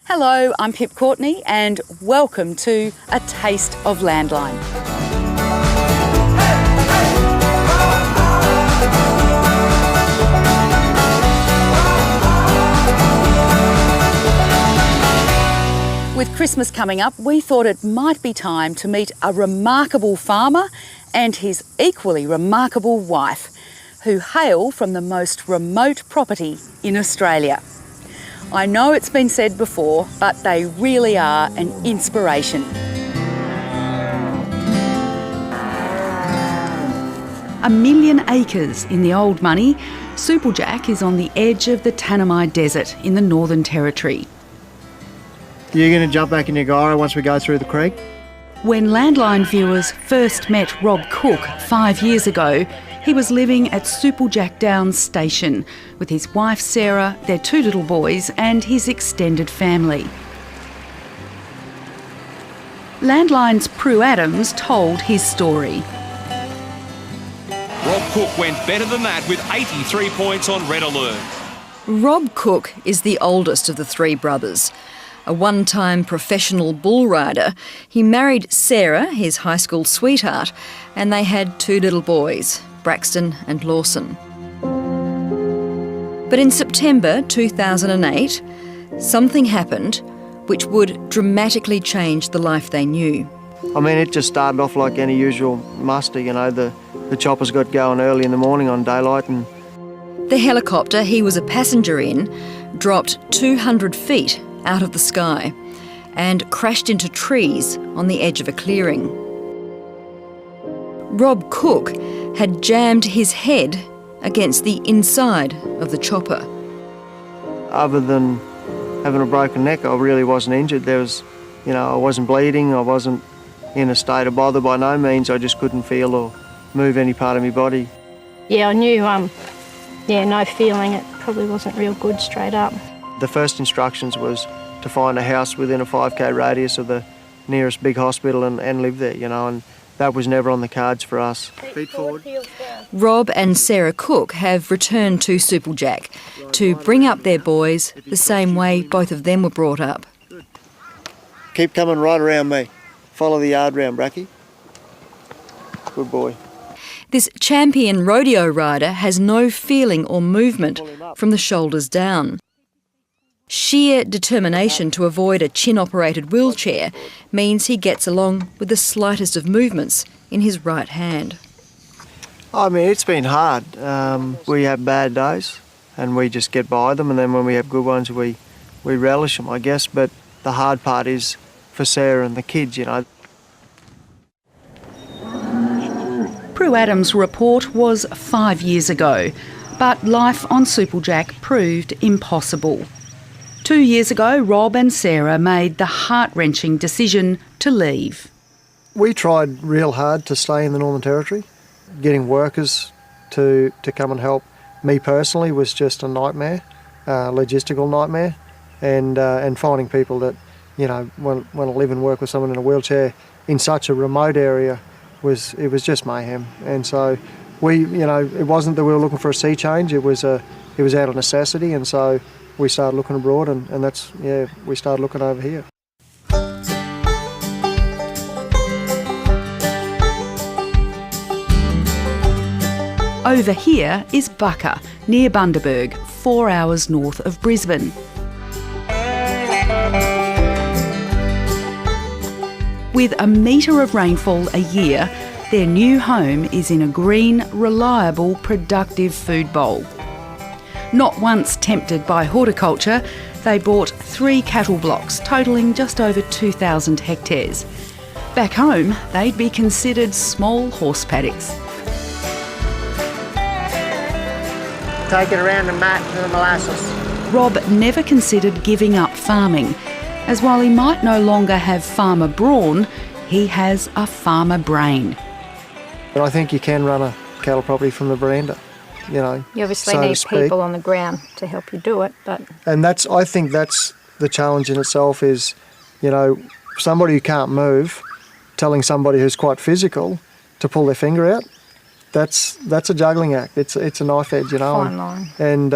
Hello, I'm Pip Courtney and welcome to A Taste of Landline. With Christmas coming up, we thought it might be time to meet a remarkable farmer and his equally remarkable wife, who hail from the most remote property in Australia. I know it's been said before, but they really are an inspiration. A million acres in the old money, Supplejack is on the edge of the Tanami Desert in the Northern Territory. You're going to jump back in your gyro once we go through the creek? When Landline viewers first met Rob Cook 5 years ago, he was living at Supplejack Downs Station with his wife Sarah, their 2 little boys and his extended family. Landline's Prue Adams told his story. Rob Cook went better than that with 83 points on Red Alert. Rob Cook is the oldest of the 3 brothers. A one-time professional bull rider, he married Sarah, his high school sweetheart, and they had 2 little boys, Braxton and Lawson. But in September 2008, something happened which would dramatically change the life they knew. I mean, it just started off like any usual muster, you know, the choppers got going early in the morning on daylight and... The helicopter he was a passenger in dropped 200 feet out of the sky and crashed into trees on the edge of a clearing. Rob Cook had jammed his head against the inside of the chopper. Other than having a broken neck, I really wasn't injured. There was, you know, I wasn't bleeding, I wasn't in a state of bother by no means. I just couldn't feel or move any part of my body. Yeah, I knew, no feeling. It probably wasn't real good straight up. The first instructions was to find a house within a 5k radius of the nearest big hospital and live there, you know, and that was never on the cards for us. Feet forward. Rob and Sarah Cook have returned to Supplejack to bring up their boys the same way both of them were brought up. Keep coming right around me. Follow the yard round, Bracky. Good boy. This champion rodeo rider has no feeling or movement from the shoulders down. Sheer determination to avoid a chin-operated wheelchair means he gets along with the slightest of movements in his right hand. I mean, it's been hard. We have bad days and we just get by them, and then when we have good ones, we relish them, I guess. But the hard part is for Sarah and the kids, you know. Prue Adams' report was 5 years ago, but life on Supplejack proved impossible. 2 years ago, Rob and Sarah made the heart-wrenching decision to leave. We tried real hard to stay in the Northern Territory. Getting workers to come and help me personally was just a nightmare, logistical nightmare, and finding people that, you know, want to live and work with someone in a wheelchair in such a remote area was just mayhem. And so we, you know, it wasn't that we were looking for a sea change. It was out of necessity, and so we started looking abroad, and that's, yeah, we started looking over here. Over here is Bucka, near Bundaberg, 4 hours north of Brisbane. With a metre of rainfall a year, their new home is in a green, reliable, productive food bowl. Not once tempted by horticulture, they bought 3 cattle blocks totalling just over 2,000 hectares. Back home, they'd be considered small horse paddocks. Take it around the mat to the molasses. Rob never considered giving up farming, as while he might no longer have farmer brawn, he has a farmer brain. But I think you can run a cattle property from the veranda. You know, you obviously so need people on the ground to help you do it, but... And I think that's the challenge in itself is, you know, somebody who can't move, telling somebody who's quite physical to pull their finger out, that's a juggling act. It's a knife edge, you know. Fine line. And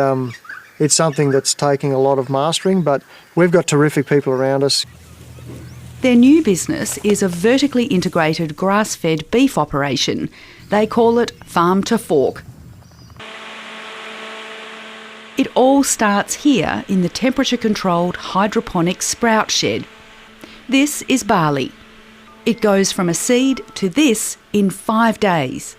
it's something that's taking a lot of mastering, but we've got terrific people around us. Their new business is a vertically integrated grass-fed beef operation. They call it Farm to Fork. It all starts here in the temperature-controlled hydroponic sprout shed. This is barley. It goes from a seed to this in 5 days.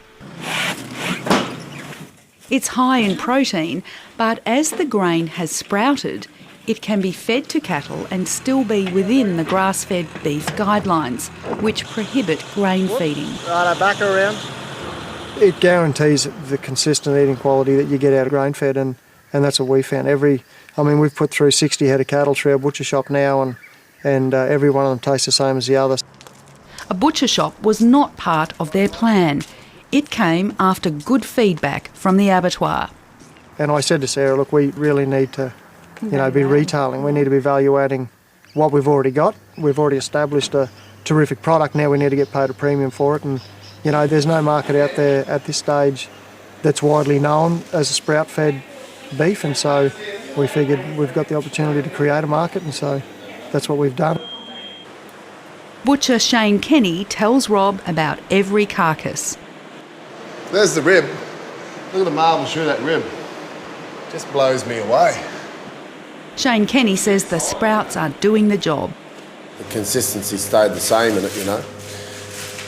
It's high in protein, but as the grain has sprouted, it can be fed to cattle and still be within the grass-fed beef guidelines, which prohibit grain feeding. Right, back around. It guarantees the consistent eating quality that you get out of grain-fed, and that's what we found. We've put through 60 head of cattle through our butcher shop now, and every one of them tastes the same as the other. A butcher shop was not part of their plan. It came after good feedback from the abattoir. And I said to Sarah, look, we really need to be retailing. We need to be value adding what we've already got. We've already established a terrific product. Now we need to get paid a premium for it. And, there's no market out there at this stage that's widely known as a sprout-fed beef. And so we figured we've got the opportunity to create a market. And so that's what we've done. Butcher Shane Kenny tells Rob about every carcass. There's the rib. Look at the marble through that rib. Just blows me away. Shane Kenny says the sprouts are doing the job. The consistency stayed the same in it,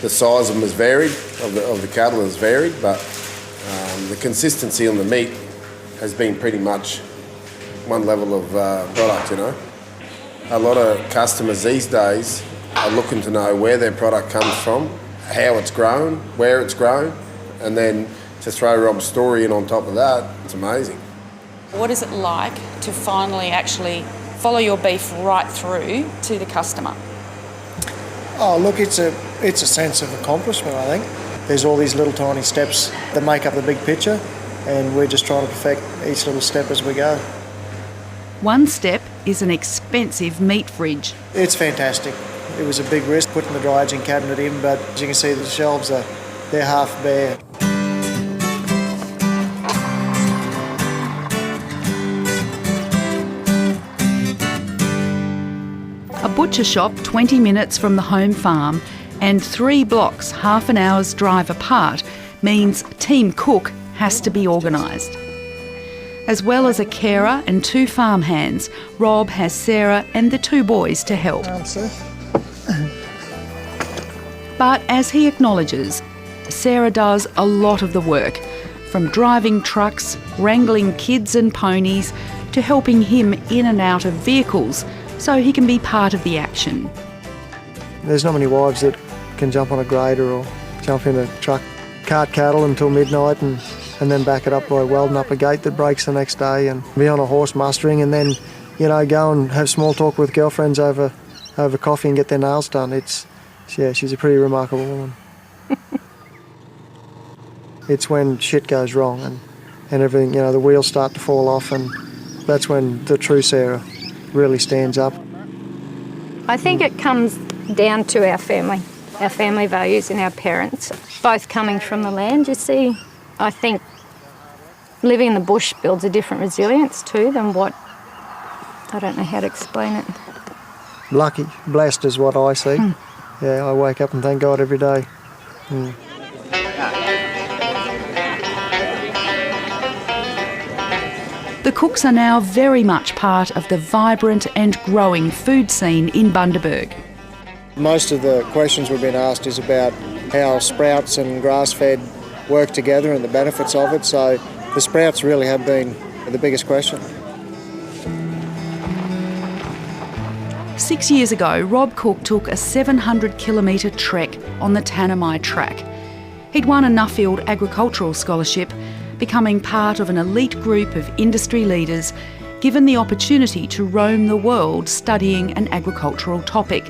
The size of them is varied, of the cattle is varied, but the consistency on the meat has been pretty much one level of product, A lot of customers these days are looking to know where their product comes from, how it's grown, where it's grown, and then to throw Rob's story in on top of that, it's amazing. What is it like to finally actually follow your beef right through to the customer? Oh, look, it's a sense of accomplishment, I think. There's all these little tiny steps that make up the big picture, and we're just trying to perfect each little step as we go. One step is an expensive meat fridge. It's fantastic. It was a big risk putting the dry aging cabinet in, but as you can see, the shelves they're half bare. A butcher shop 20 minutes from the home farm and 3 blocks half an hour's drive apart means Team Cook has to be organised. As well as a carer and 2 farmhands, Rob has Sarah and the 2 boys to help. But as he acknowledges, Sarah does a lot of the work, from driving trucks, wrangling kids and ponies, to helping him in and out of vehicles so he can be part of the action. There's not many wives that can jump on a grader or jump in a truck, cart cattle until midnight and then back it up by welding up a gate that breaks the next day, and be on a horse mustering, and then, go and have small talk with girlfriends over coffee and get their nails done. She's a pretty remarkable woman. It's when shit goes wrong and everything, the wheels start to fall off, and that's when the true Sarah really stands up. I think it comes down to our family values and our parents, both coming from the land, you see. I think living in the bush builds a different resilience too than what, I don't know how to explain it. Lucky, blessed is what I see. Yeah, I wake up and thank God every day. The Cooks are now very much part of the vibrant and growing food scene in Bundaberg. Most of the questions we've been asked is about how sprouts and grass-fed work together and the benefits of it, so the sprouts really have been the biggest question. 6 years ago, Rob Cook took a 700-kilometre trek on the Tanami track. He'd won a Nuffield Agricultural Scholarship, becoming part of an elite group of industry leaders given the opportunity to roam the world studying an agricultural topic.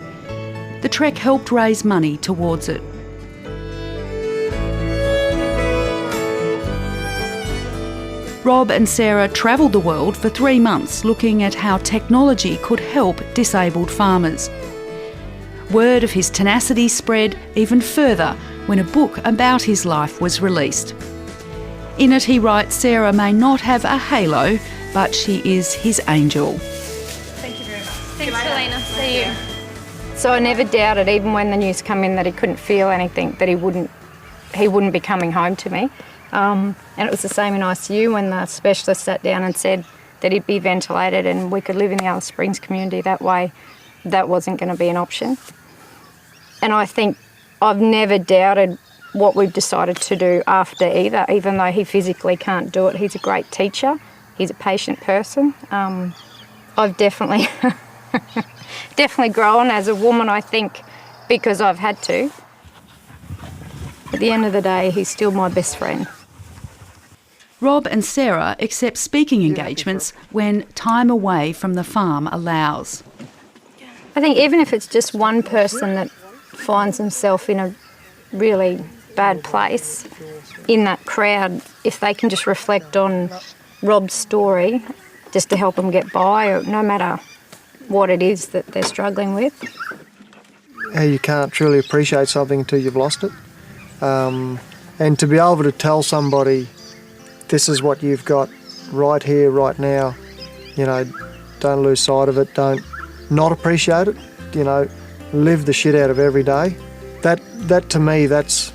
The trek helped raise money towards it. Rob and Sarah travelled the world for 3 months looking at how technology could help disabled farmers. Word of his tenacity spread even further when a book about his life was released. In it he writes Sarah may not have a halo, but she is his angel. Thank you very much. Thanks, Helena. See you. So I never doubted, even when the news came in that he couldn't feel anything, that he wouldn't be coming home to me. And it was the same in ICU when the specialist sat down and said that he'd be ventilated and we could live in the Alice Springs community that way. That wasn't going to be an option. And I think I've never doubted what we've decided to do after either, even though he physically can't do it. He's a great teacher. He's a patient person. I've definitely grown as a woman, I think, because I've had to. At the end of the day, he's still my best friend. Rob and Sarah accept speaking engagements when time away from the farm allows. I think even if it's just one person that finds himself in a really bad place in that crowd, if they can just reflect on Rob's story just to help them get by, or no matter what it is that they're struggling with. You can't truly appreciate something until you've lost it. And to be able to tell somebody, this is what you've got right here, right now, don't lose sight of it, don't not appreciate it, live the shit out of every day. That to me, that's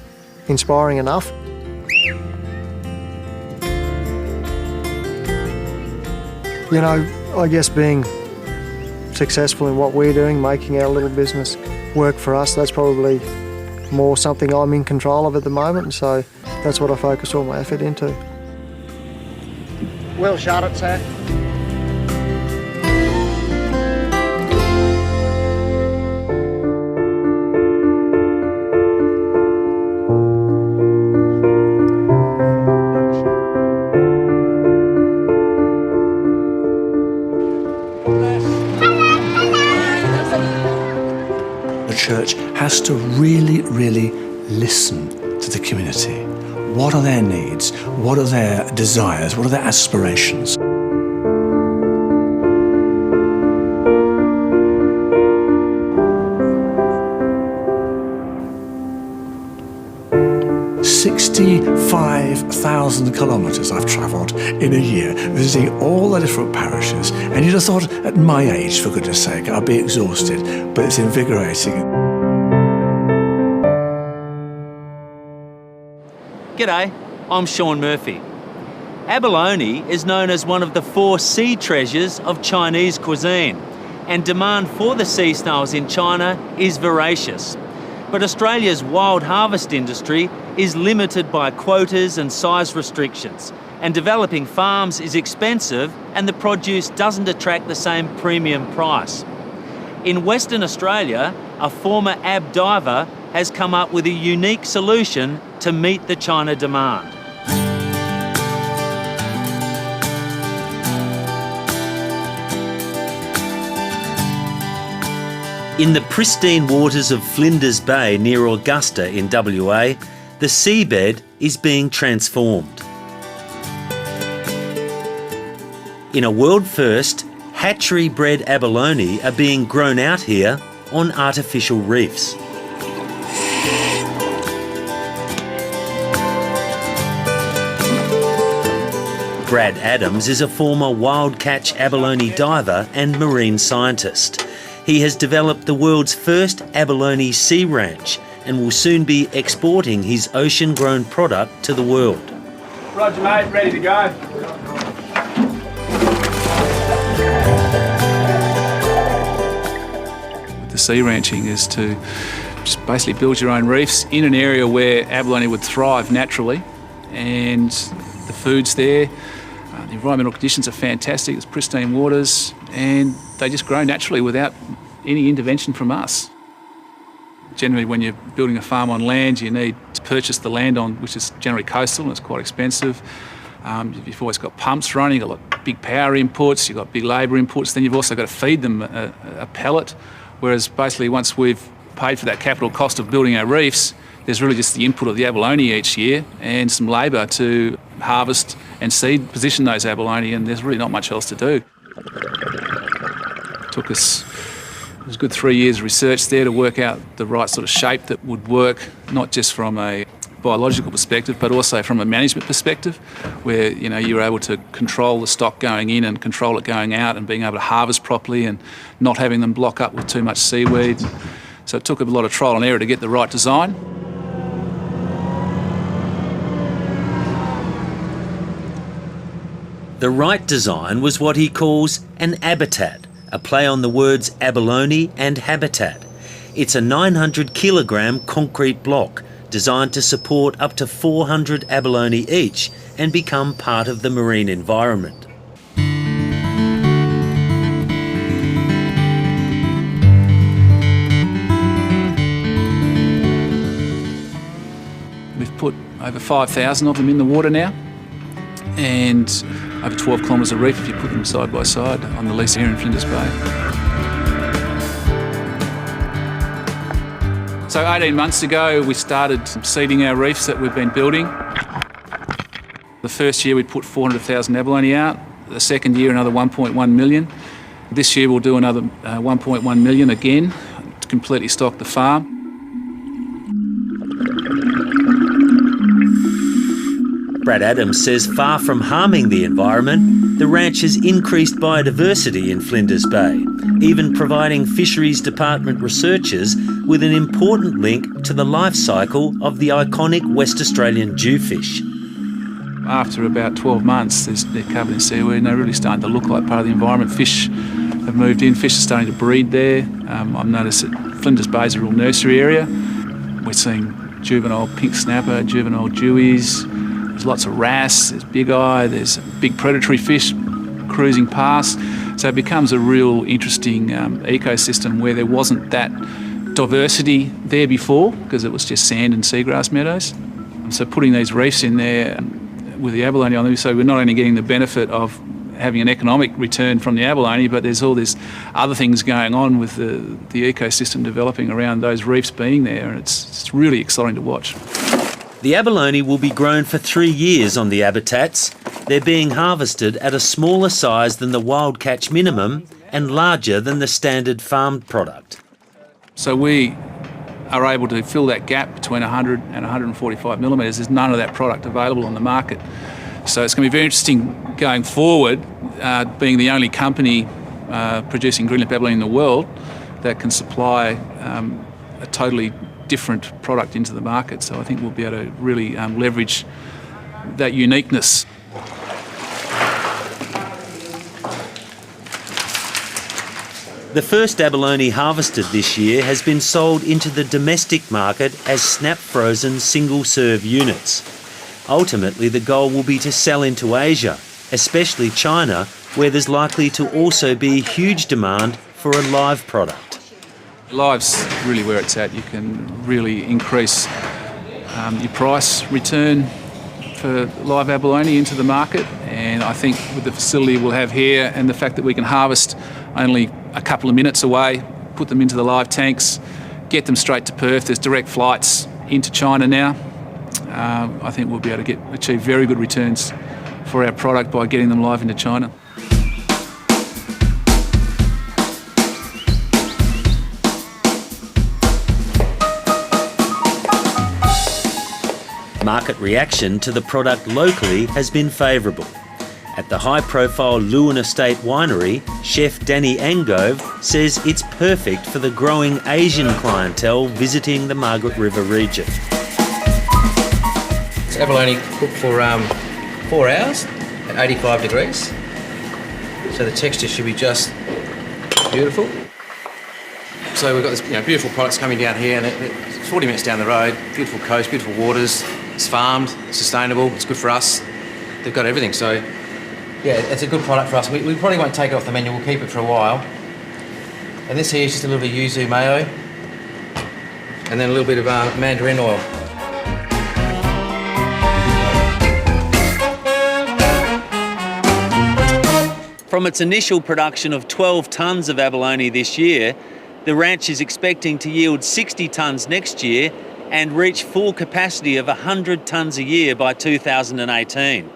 inspiring enough. I guess being successful in what we're doing, making our little business work for us, that's probably more something I'm in control of at the moment, so that's what I focus all my effort into. Well shot it, sir. The church has to really, really listen to the community. What are their needs? What are their desires? What are their aspirations? "65,000 kilometres I've travelled in a year, visiting all the different parishes, and you'd have thought at my age, for goodness sake, I'd be exhausted, but it's invigorating." G'day, I'm Sean Murphy. Abalone is known as one of the 4 sea treasures of Chinese cuisine, and demand for the sea snails in China is voracious. But Australia's wild harvest industry is limited by quotas and size restrictions, and developing farms is expensive and the produce doesn't attract the same premium price. In Western Australia, a former ab diver has come up with a unique solution to meet the China demand. In the pristine waters of Flinders Bay near Augusta in WA, the seabed is being transformed. In a world first, hatchery-bred abalone are being grown out here on artificial reefs. Brad Adams is a former wild catch abalone diver and marine scientist. He has developed the world's first abalone sea ranch and will soon be exporting his ocean-grown product to the world. Roger, mate, ready to go. The sea ranching is to just basically build your own reefs in an area where abalone would thrive naturally, and the food's there. The environmental conditions are fantastic, it's pristine waters, and they just grow naturally without any intervention from us. Generally, when you're building a farm on land, you need to purchase the land on, which is generally coastal and it's quite expensive. You've always got pumps running, you've got big power inputs, you've got big labour inputs, then you've also got to feed them a pellet, whereas basically once we've paid for that capital cost of building our reefs, there's really just the input of the abalone each year and some labour to harvest and seed position those abalone, and there's really not much else to do. It was a good 3 years of research there to work out the right sort of shape that would work, not just from a biological perspective, but also from a management perspective, where you're able to control the stock going in and control it going out, and being able to harvest properly and not having them block up with too much seaweed. So it took a lot of trial and error to get the right design. The right design was what he calls an habitat, a play on the words abalone and habitat. It's a 900 kilogram concrete block designed to support up to 400 abalone each and become part of the marine environment. We've put over 5,000 of them in the water now, and over 12 kilometres of reef if you put them side by side on the lease here in Flinders Bay. So 18 months ago we started seeding our reefs that we've been building. The first year we put 400,000 abalone out, the second year another 1.1 million. This year we'll do another 1.1 million again to completely stock the farm. Brad Adams says far from harming the environment, the ranch has increased biodiversity in Flinders Bay, even providing Fisheries Department researchers with an important link to the life cycle of the iconic West Australian jewfish. After about 12 months, they're covered in seaweed and they're really starting to look like part of the environment. Fish have moved in, fish are starting to breed there. I've noticed that Flinders Bay is a real nursery area. We're seeing juvenile pink snapper, juvenile dewies. There's lots of wrasse, there's big eye, there's big predatory fish cruising past. So it becomes a real interesting ecosystem where there wasn't that diversity there before because it was just sand and seagrass meadows. So putting these reefs in there with the abalone on them, so we're not only getting the benefit of having an economic return from the abalone, but there's all these other things going on with the ecosystem developing around those reefs being there, and it's really exciting to watch. The abalone will be grown for 3 years on the habitats. They're being harvested at a smaller size than the wild catch minimum and larger than the standard farmed product. So we are able to fill that gap between 100 and 145 millimetres. There's none of that product available on the market. So it's going to be very interesting going forward, being the only company producing green lip abalone in the world that can supply a totally different product into the market. So I think we'll be able to really leverage that uniqueness. The first abalone harvested this year has been sold into the domestic market as snap frozen single-serve units. Ultimately, the goal will be to sell into Asia, especially China, where there's likely to also be huge demand for a live product. Live's really where it's at. You can really increase your price return for live abalone into the market, and I think with the facility we'll have here and the fact that we can harvest only a couple of minutes away, put them into the live tanks, get them straight to Perth. There's direct flights into China now. I think we'll be able to achieve very good returns for our product by getting them live into China. Market reaction to the product locally has been favourable. At the high-profile Lewin Estate winery, chef Danny Angove says it's perfect for the growing Asian clientele visiting the Margaret River region. It's abalone cooked for 4 hours at 85 degrees. So the texture should be just beautiful. So we've got this beautiful products coming down here, and it's 40 minutes down the road, beautiful coast, beautiful waters. It's farmed, it's sustainable, it's good for us. They've got everything, so yeah, it's a good product for us. We probably won't take it off the menu, we'll keep it for a while. And this here is just a little bit of yuzu mayo, and then a little bit of mandarin oil. From its initial production of 12 tonnes of abalone this year, the ranch is expecting to yield 60 tonnes next year and reach full capacity of 100 tonnes a year by 2018.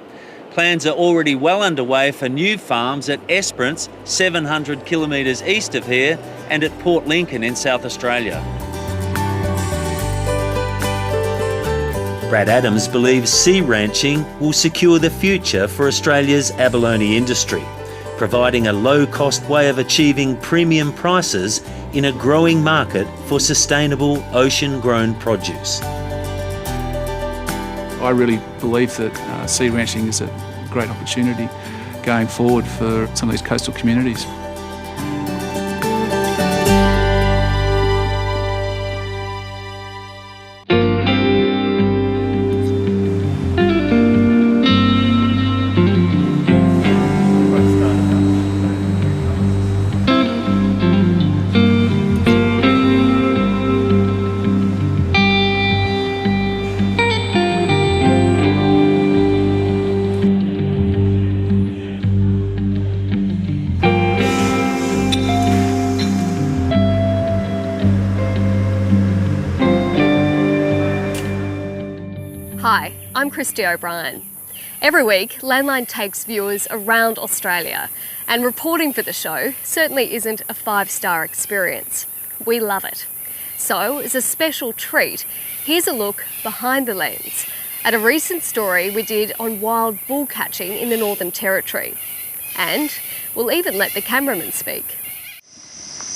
Plans are already well underway for new farms at Esperance, 700 kilometres east of here, and at Port Lincoln in South Australia. Brad Adams believes sea ranching will secure the future for Australia's abalone industry, providing a low-cost way of achieving premium prices in a growing market for sustainable ocean-grown produce. I really believe that sea ranching is a great opportunity going forward for some of these coastal communities. Hi, I'm Christy O'Brien. Every week, Landline takes viewers around Australia, and reporting for the show certainly isn't a five-star experience. We love it. So, as a special treat, here's a look behind the lens at a recent story we did on wild bull catching in the Northern Territory. And we'll even let the cameraman speak.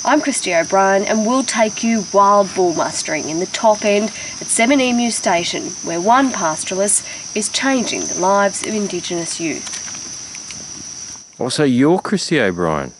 I'm Christy O'Brien, and we'll take you wild bull mustering in the top end at 7 Emu Station, where one pastoralist is changing the lives of Indigenous youth. Also, you're Christy O'Brien.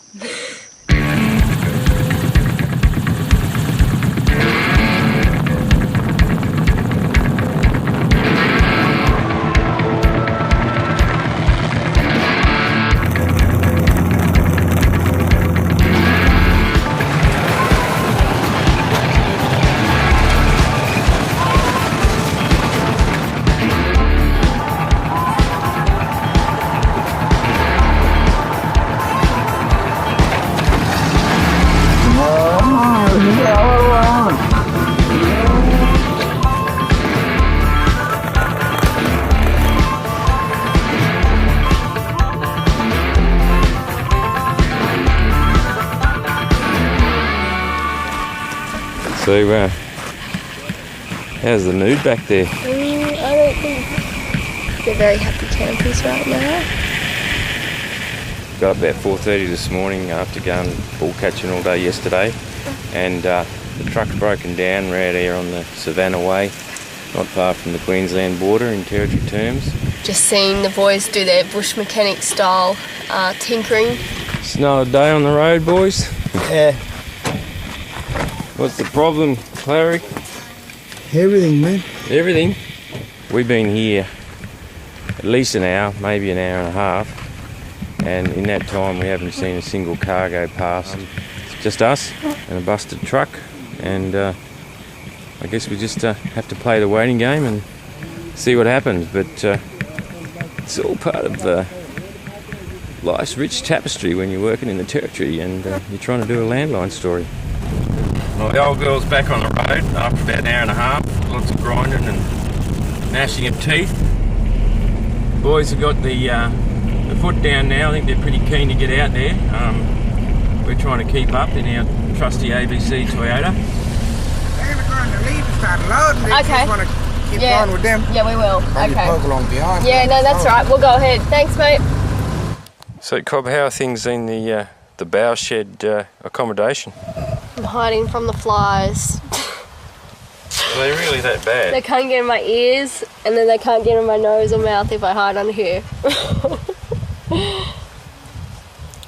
So, how's the mood back there? I don't think they're very happy campers right now. Got up about 4:30 this morning after going bull catching all day yesterday, and the truck's broken down right here on the Savannah Way, not far from the Queensland border in territory terms. Just seeing the boys do their bush mechanic style tinkering. It's another day on the road, boys. Yeah. What's the problem, Clary? Everything, man. Everything? We've been here at least an hour, maybe an hour and a half, and in that time we haven't seen a single car go past. It's just us and a busted truck, and I guess we just have to play the waiting game and see what happens, but it's all part of life's rich tapestry when you're working in the territory and you're trying to do a Landline story. Well, the old girl's back on the road after about an hour and a half. Lots of grinding and gnashing of teeth. Boys have got the foot down now. I think they're pretty keen to get out there. We're trying to keep up in our trusty ABC Toyota. They're going to leave and start loading. They just want to keep going with them. Yeah, we will. Probably poke along behind. Yeah, no, that's right. We'll go ahead. Thanks, mate. So, Cobb, how are things in the bow shed accommodation? I'm hiding from the flies. Are they really that bad? They can't get in my ears, and then they can't get in my nose or mouth if I hide under here.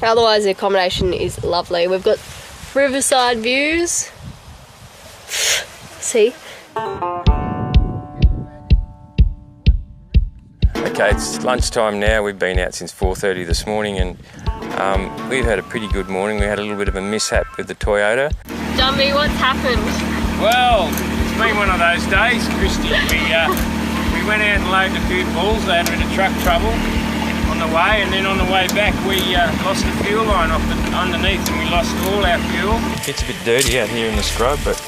Otherwise, the accommodation is lovely. We've got riverside views. See? Okay, it's lunchtime now. We've been out since 4:30 this morning, and we've had a pretty good morning. We had a little bit of a mishap with the Toyota. Dumby, what's happened? Well, it's been one of those days, Christy. We went out and loaded a few bulls. They had a bit of truck trouble on the way, and then on the way back we lost the fuel line off underneath, and we lost all our fuel. It's a bit dirty out here in the scrub, but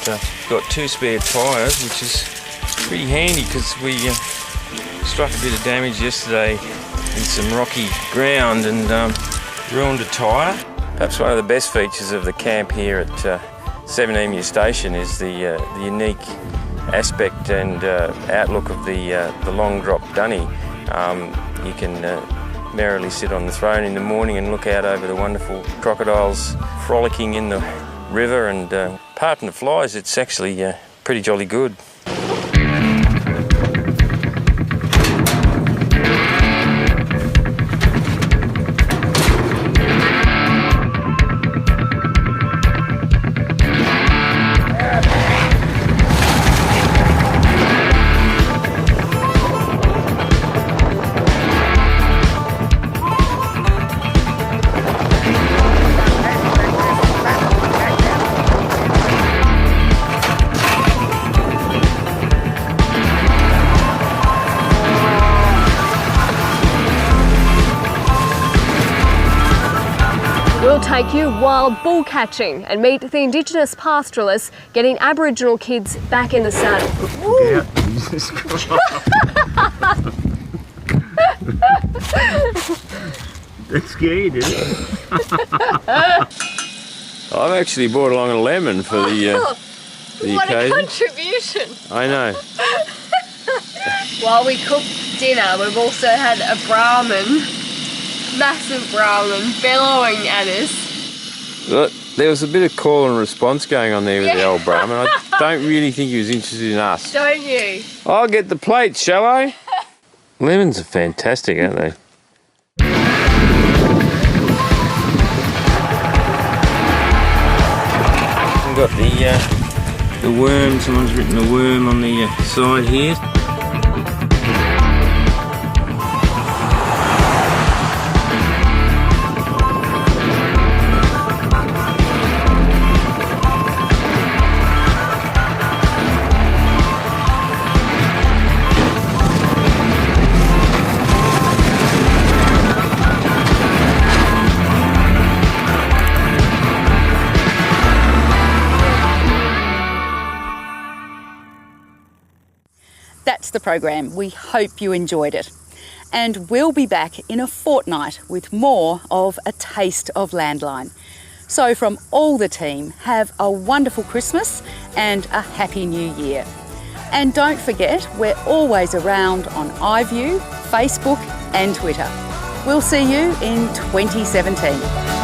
got 2 spare tyres, which is pretty handy because we struck a bit of damage yesterday in some rocky ground and ruined a tyre. Perhaps one of the best features of the camp here at 7 Emu Station is the unique aspect and outlook of the long drop dunny, you can merrily sit on the throne in the morning and look out over the wonderful crocodiles frolicking in the river, and apart from the flies, it's actually pretty jolly good. We'll take you wild bull catching and meet the Indigenous pastoralists getting Aboriginal kids back in the saddle. Yeah. Jesus Christ. That's scared, isn't it? I've actually brought along a lemon for the What occasion. a contribution! I know. While we cook dinner, we've also had a Brahmin, massive Brahmin, bellowing at us. Look, there was a bit of call and response going on there with the old Brahmin. I don't really think he was interested in us. Don't you? I'll get the plates, shall I? Lemons are fantastic, aren't they? We've got the worm. Someone's written a worm on the side here. That's the program. We hope you enjoyed it. And we'll be back in a fortnight with more of A Taste of Landline. So from all the team, have a wonderful Christmas and a happy new year. And don't forget, we're always around on iView, Facebook and Twitter. We'll see you in 2017.